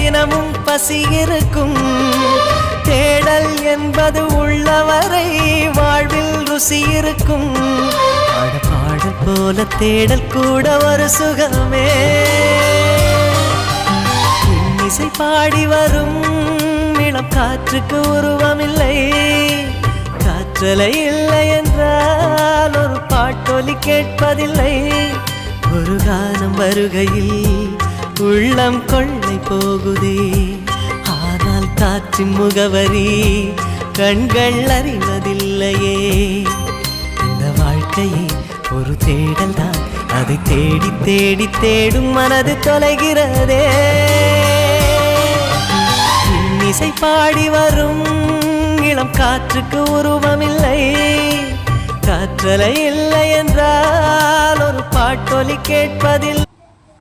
தினமும் பசி இருக்கும். தேடல் என்பது உள்ளவரை வாழ்வில் ருசி இருக்கும். பாடல் போல தேடல் கூட ஒரு சுகமே. இசை பாடி வரும் இளம் காற்றுக்கு உருவமில்லை. காற்றலை இல்லை என்றால் ஒரு பாட்டொலி கேட்பதில்லை. ஒரு காலம் வருகையில் உள்ளம் கொள்ளை போகுதே. ஆனால் காற்றின் முகவரி கண்கள் அறிவதில்லையே. இந்த வாழ்க்கையே ஒரு தேடல் தான். அதை தேடி தேடி தேடும் மனது தொலைகிறதே. இசை பாடி வரும் இளம் காற்றுக்கு உருவமில்லை. காற்றலை இல்லை என்றால் ஒரு பாட்டொலி கேட்பதில்லை.